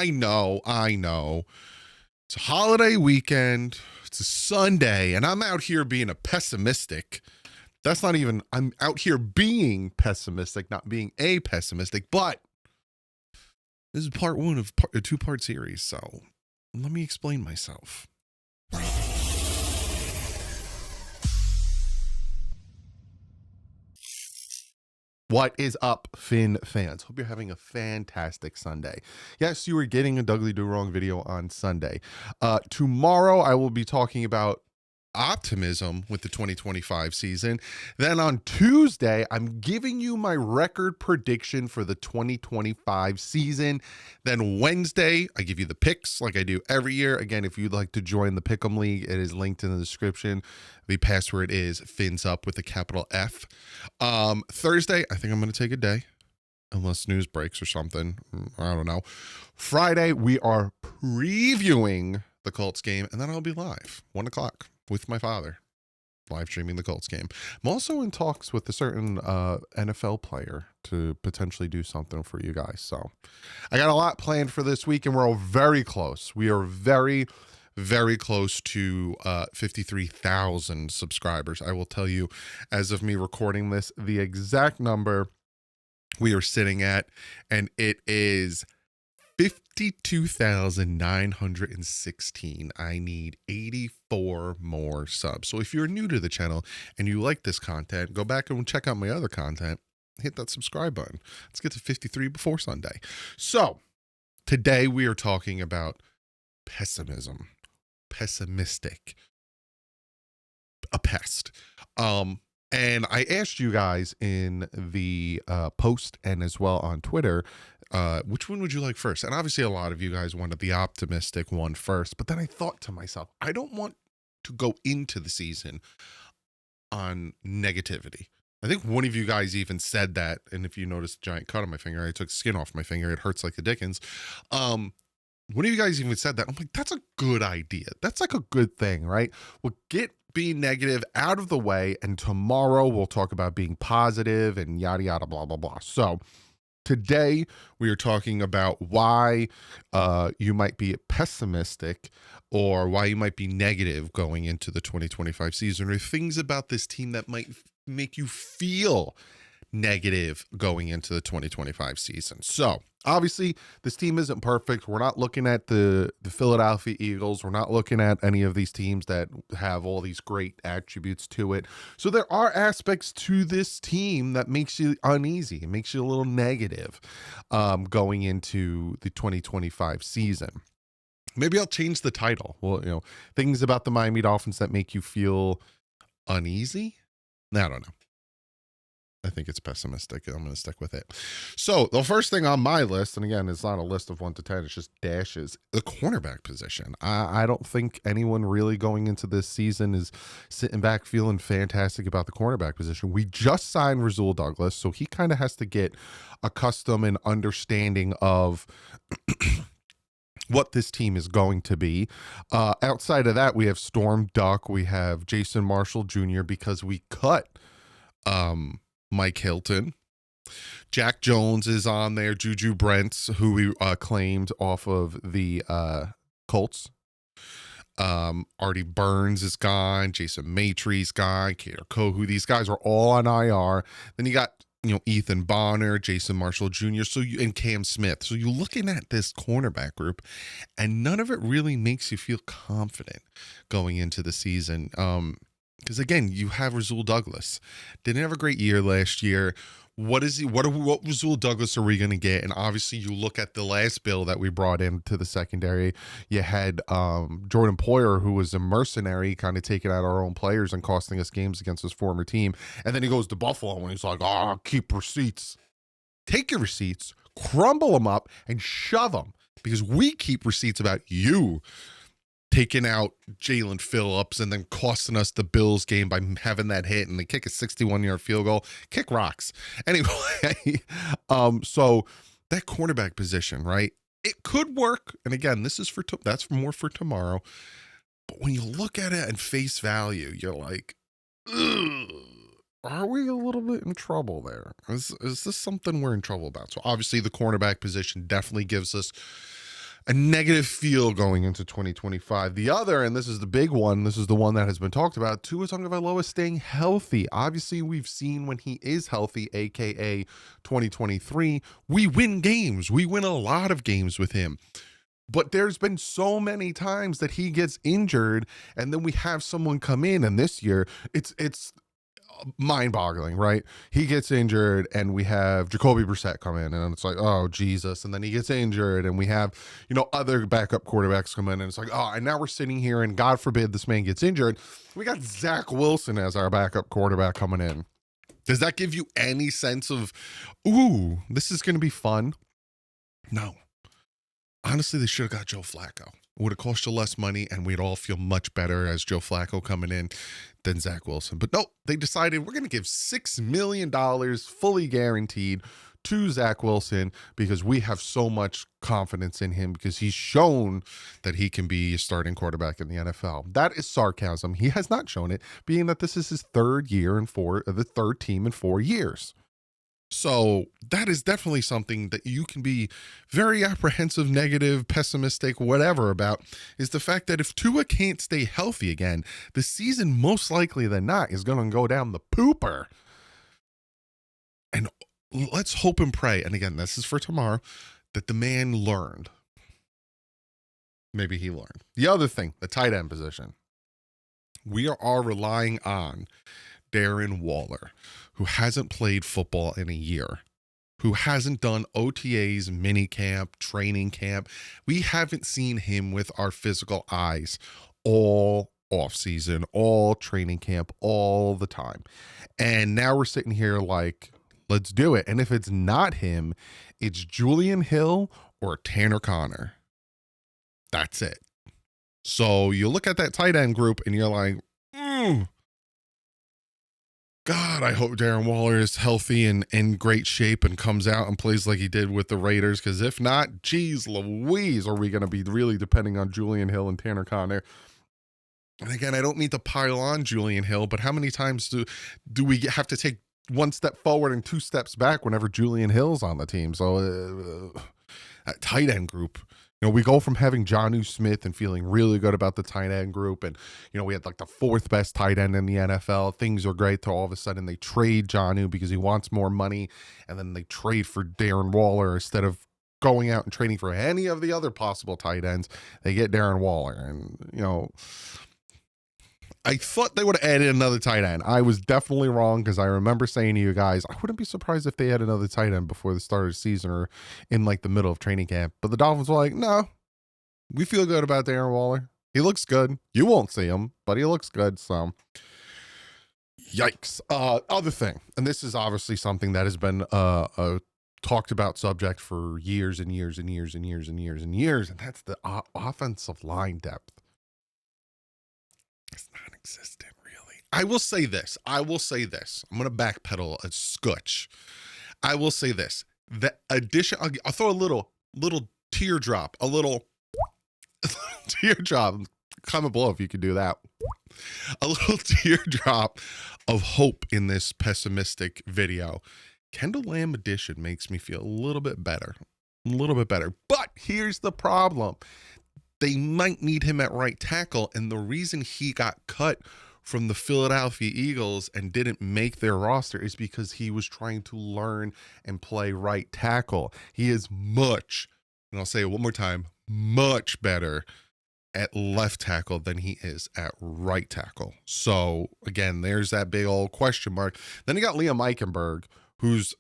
I know. It's a holiday weekend. It's a Sunday, and I'm out here being a pessimistic. That's not even, I'm out here being pessimistic, not being a pessimistic, but this is part one of a two-part series, so let me explain myself. What is up, Fin fans? Hope you're having a fantastic Sunday. Yes, you are getting a DouglieDoWrong video on Sunday. Tomorrow, I will be talking about optimism with the 2025 season. Then on Tuesday, I'm giving you my record prediction for the 2025 season. Then Wednesday, I give you the picks like I do every year. Again, if you'd like to join the Pick'em League, it is linked in the description. The password is Finsup with a capital F. Thursday, I think I'm going to take a day. Unless news breaks or something. I don't know. Friday, we are previewing the Colts game, and then I'll be live, 1 o'clock, with my father, live streaming the Colts game. I'm also in talks with a certain NFL player to potentially do something for you guys. So I got a lot planned for this week, and we're all very close. We are very, very close to 53,000 subscribers. I will tell you, as of me recording this, the exact number we are sitting at, and it is 52,916. I need 84 more subs. So if you're new to the channel and you like this content, go back and check out my other content. Hit that subscribe button. Let's get to 53 before Sunday. So today we are talking about pessimism, pessimistic, a pest. And I asked you guys in the post and as well on Twitter, which one would you like first? And obviously a lot of you guys wanted the optimistic one first, but then I thought to myself, I don't want to go into the season on negativity. I think one of you guys even said that, and if you notice a giant cut on my finger, I took skin off my finger. It hurts like the dickens. One of you guys even said that. I'm like, that's a good idea. That's like a good thing, right? Well, get being negative out of the way, and tomorrow we'll talk about being positive and yada, yada, blah, blah, blah. So today we are talking about why you might be pessimistic or why you might be negative going into the 2025 season, or things about this team that might make you feel negative going into the 2025 season. So obviously this team isn't perfect. We're not looking at the Philadelphia Eagles. We're not looking at any of these teams that have all these great attributes to it. So there are aspects to this team that makes you uneasy. It makes you a little negative going into the 2025 season. Maybe I'll change the title. Well, things about the Miami Dolphins that make you feel uneasy. I don't know. I think it's pessimistic. I'm going to stick with it. So the first thing on my list, and again, it's not a list of 1 to 10, it's just dashes, the cornerback position. I don't think anyone really going into this season is sitting back feeling fantastic about the cornerback position. We just signed Rasul Douglas, so he kind of has to get accustomed and understanding of what this team is going to be. Outside of that, we have Storm Duck. We have Jason Marshall Jr. because we cut Mike Hilton. Jack Jones is on there. Juju Brents, who we claimed off of the Colts. Artie Burns is gone. Jason Maitrey's gone. Kader Kohu. These guys are all on IR. Then you got Ethan Bonner, Jason Marshall Jr., and Cam Smith. So you're looking at this cornerback group, and none of it really makes you feel confident going into the season. Because again, you have Rasul Douglas. Didn't have a great year last year. What Rasul Douglas are we going to get? And obviously, you look at the last bill that we brought into the secondary. You had Jordan Poyer, who was a mercenary, kind of taking out our own players and costing us games against his former team. And then he goes to Buffalo and he's like, keep receipts. Take your receipts, crumble them up, and shove them. Because we keep receipts about you taking out Jalen Phillips and then costing us the Bills game by having that hit and they kick a 61-yard field goal. Kick rocks. Anyway, so that cornerback position, right? It could work. And again, this is that's more for tomorrow. But when you look at it and face value, you're like, ugh, are we a little bit in trouble there? Is this something we're in trouble about? So obviously the cornerback position definitely gives us a negative feel going into 2025. The other, and this is the big one, this is the one that has been talked about, Tua Tagovailoa staying healthy. Obviously, we've seen when he is healthy, aka 2023, we win games. We win a lot of games with him. But there's been so many times that he gets injured, and then we have someone come in, and this year it's mind-boggling, right? He gets injured, and we have Jacoby Brissett come in, and it's like, oh Jesus! And then he gets injured, and we have other backup quarterbacks come in, and it's like, oh, and now we're sitting here, and God forbid this man gets injured, we got Zach Wilson as our backup quarterback coming in. Does that give you any sense of, ooh, this is going to be fun? No. Honestly, they should have got Joe Flacco. It would have cost you less money, and we'd all feel much better as Joe Flacco coming in than Zach Wilson. But no, they decided we're going to give $6 million fully guaranteed to Zach Wilson because we have so much confidence in him because he's shown that he can be a starting quarterback in the NFL. That is sarcasm. He has not shown it, being that this is his third team in 4 years. So that is definitely something that you can be very apprehensive, negative, pessimistic, whatever about, is the fact that if Tua can't stay healthy again, the season most likely than not is going to go down the pooper. And let's hope and pray, and again, this is for tomorrow, that the man learned. Maybe he learned. The other thing, the tight end position. We are relying on Darren Waller, who hasn't played football in a year, who hasn't done OTAs, mini camp, training camp. We haven't seen him with our physical eyes all offseason, all training camp, all the time. And now we're sitting here like, let's do it. And if it's not him, it's Julian Hill or Tanner Conner. That's it. So you look at that tight end group and you're like, God, I hope Darren Waller is healthy and in great shape and comes out and plays like he did with the Raiders. Because if not, geez Louise, are we going to be really depending on Julian Hill and Tanner Conner? And again, I don't mean to pile on Julian Hill, but how many times do we have to take one step forward and 2 steps back whenever Julian Hill's on the team? So that tight end group. We go from having Jonnu Smith and feeling really good about the tight end group. And, we had like the 4th best tight end in the NFL. Things are great till all of a sudden they trade Jonnu because he wants more money. And then they trade for Darren Waller instead of going out and trading for any of the other possible tight ends. They get Darren Waller. And, I thought they would have added another tight end. I was definitely wrong because I remember saying to you guys, I wouldn't be surprised if they had another tight end before the start of the season or in like the middle of training camp. But the Dolphins were like, no, we feel good about Darren Waller. He looks good. You won't see him, but he looks good. So yikes. Other thing, and this is obviously something that has been a talked about subject for years and years and years and years and years and years, and that's the offensive line depth. It's non-existent, really. I will say this. I'm going to backpedal a scotch. I will say this. The addition, I'll throw a little teardrop, a little teardrop. Comment below if you could do that. A little teardrop of hope in this pessimistic video. Kendall Lamb addition makes me feel a little bit better. But here's the problem. They might need him at right tackle, and the reason he got cut from the Philadelphia Eagles and didn't make their roster is because he was trying to learn and play right tackle. He is much, and I'll say it one more time, much better at left tackle than he is at right tackle. So, again, there's that big old question mark. Then you got Liam Eichenberg, who's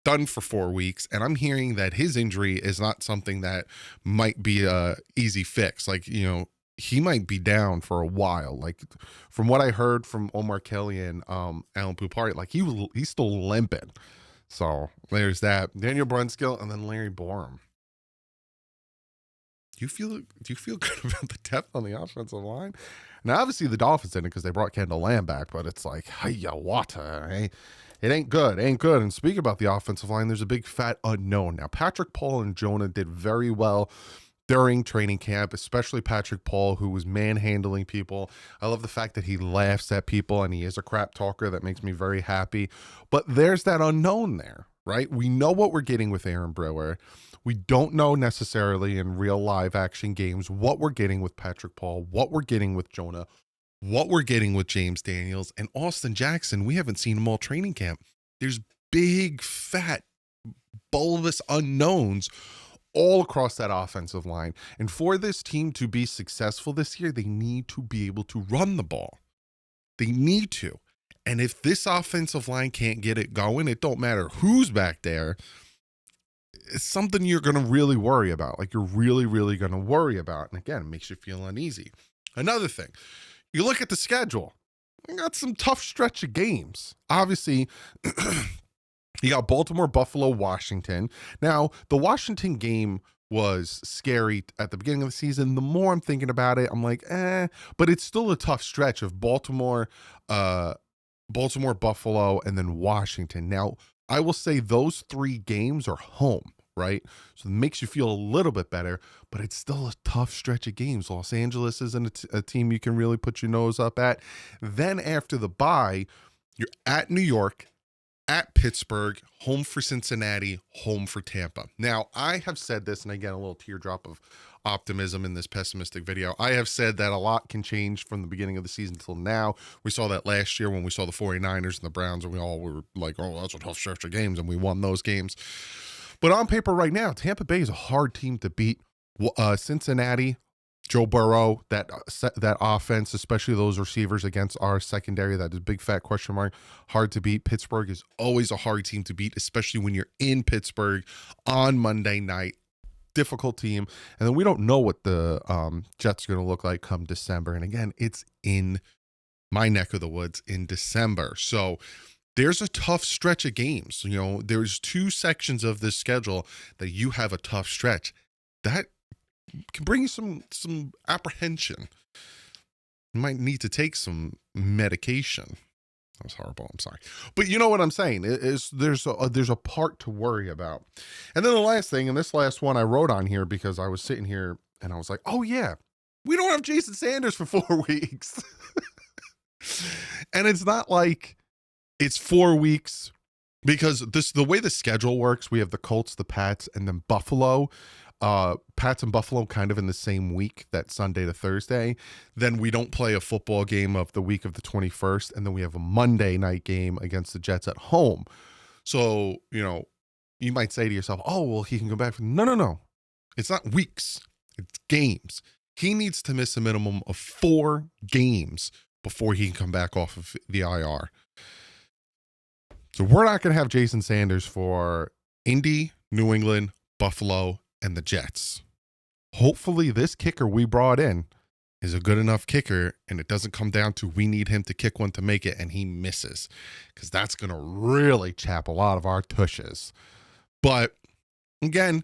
done for 4 weeks, and I'm hearing that his injury is not something that might be a easy fix. Like, he might be down for a while. Like, from what I heard from Omar Kelly and Alan Pupari, like he's still limping. So there's that. Daniel Brunskill and then Larry Borum. Do you feel good about the depth on the offensive line? Now, obviously the Dolphins in it because they brought Kendall Lamb back, but it's like, hiya, water, eh? It ain't good. And speaking about the offensive line, there's a big fat unknown. Now, Patrick Paul and Jonah did very well during training camp, especially Patrick Paul, who was manhandling people. I love the fact that he laughs at people and he is a crap talker. That makes me very happy. But there's that unknown there, right? We know what we're getting with Aaron Brewer. We don't know necessarily in real live action games what we're getting with Patrick Paul, what we're getting with Jonah, what we're getting with James Daniels and Austin Jackson. We haven't seen them all training camp. There's big, fat, bulbous unknowns all across that offensive line. And for this team to be successful this year, they need to be able to run the ball. They need to. And if this offensive line can't get it going, it don't matter who's back there. It's something you're going to really worry about. Like you're really, really going to worry about. And again, it makes you feel uneasy. Another thing, you look at the schedule. We got some tough stretch of games. Obviously, you got Baltimore, Buffalo, Washington. Now, the Washington game was scary at the beginning of the season. The more I'm thinking about it, I'm like, but it's still a tough stretch of Baltimore, Buffalo, and then Washington. Now, I will say those 3 games are home, right? So it makes you feel a little bit better, but it's still a tough stretch of games. Los Angeles isn't a team you can really put your nose up at. Then after the bye, you're at New York, at Pittsburgh, home for Cincinnati, home for Tampa. Now, I have said this, and again, a little teardrop of optimism in this pessimistic video. I have said that a lot can change from the beginning of the season till now. We saw that last year when we saw the 49ers and the Browns, and we all were like, oh, that's a tough stretch of games, and we won those games. But on paper right now, Tampa Bay is a hard team to beat. Cincinnati, Joe Burrow, that offense, especially those receivers against our secondary, that is a big fat question mark, hard to beat. Pittsburgh is always a hard team to beat, especially when you're in Pittsburgh on Monday night. Difficult team. And then we don't know what the Jets are going to look like come December. And again, it's in my neck of the woods in December. So there's a tough stretch of games. You know, there's 2 sections of this schedule that you have a tough stretch. That can bring you some apprehension. You might need to take some medication. That was horrible. I'm sorry. But you know what I'm saying is there's a part to worry about. And then the last thing, and this last one I wrote on here because I was sitting here and I was like, oh yeah, we don't have Jason Sanders for 4 weeks. And it's not like it's 4 weeks because the way the schedule works, we have the Colts, the Pats, and then Buffalo. Pats and Buffalo kind of in the same week, that Sunday to Thursday. Then we don't play a football game of the week of the 21st. And then we have a Monday night game against the Jets at home. So, you know, you might say to yourself, oh, well, he can go back. No. It's not weeks. It's games. He needs to miss a minimum of 4 games before he can come back off of the IR. So we're not going to have Jason Sanders for Indy, New England, Buffalo, and the Jets. Hopefully this kicker we brought in is a good enough kicker and it doesn't come down to we need him to kick one to make it and he misses, because that's going to really chap a lot of our tushes. But again,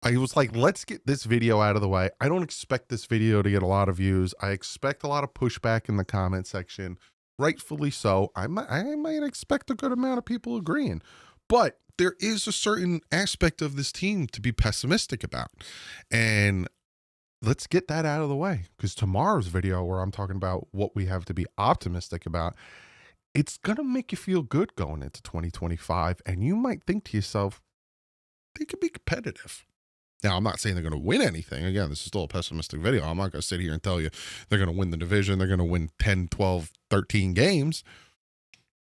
I was like, let's get this video out of the way. I don't expect this video to get a lot of views. I expect a lot of pushback in the comment section. Rightfully so. I might expect a good amount of people agreeing. But there is a certain aspect of this team to be pessimistic about. And let's get that out of the way, because tomorrow's video where I'm talking about what we have to be optimistic about, it's going to make you feel good going into 2025. And you might think to yourself, they could be competitive. Now, I'm not saying they're going to win anything. Again, this is still a pessimistic video. I'm not going to sit here and tell you they're going to win the division. They're going to win 10, 12, 13 games.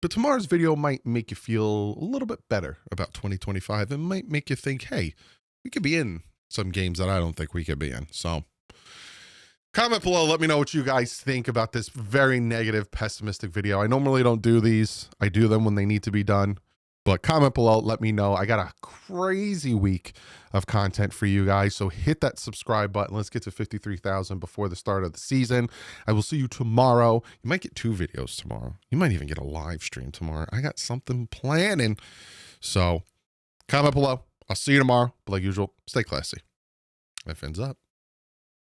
But tomorrow's video might make you feel a little bit better about 2025. It might make you think, hey, we could be in some games that I don't think we could be in. So comment below. Let me know what you guys think about this very negative, pessimistic video. I normally don't do these. I do them when they need to be done. But comment below, let me know. I got a crazy week of content for you guys. So hit that subscribe button. Let's get to 53,000 before the start of the season. I will see you tomorrow. You might get 2 videos tomorrow. You might even get a live stream tomorrow. I got something planning. So comment below. I'll see you tomorrow. But like usual, stay classy. My fins up.